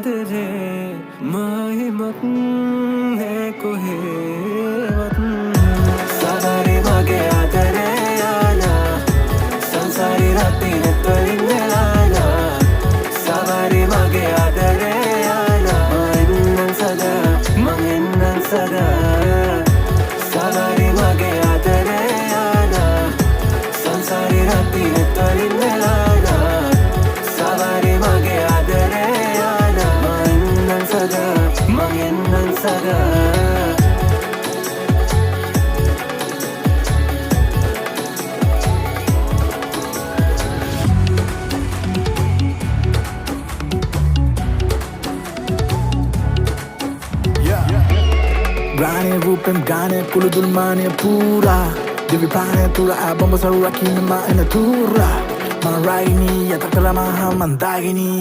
ආදරේ මහිමත් නේ කොහෙවත් සමරි මගේ ආදරේ යාලා සංසාරේ රතින තුලින් නෙලාලා සමරි මගේ ආදරේ යාලා මං එන්නම් සදා සමරි මගේ ආදරේ යාලා සංසාරේ රතින තුලින් නෙලාලා සමරි මගේ ආදරේ යාලා මං එන්නම් සදා Grane rupen gane kuludul mane pura Devi pane tura abamba sarura kina ma ena tura Maraini yatakala maha mandagini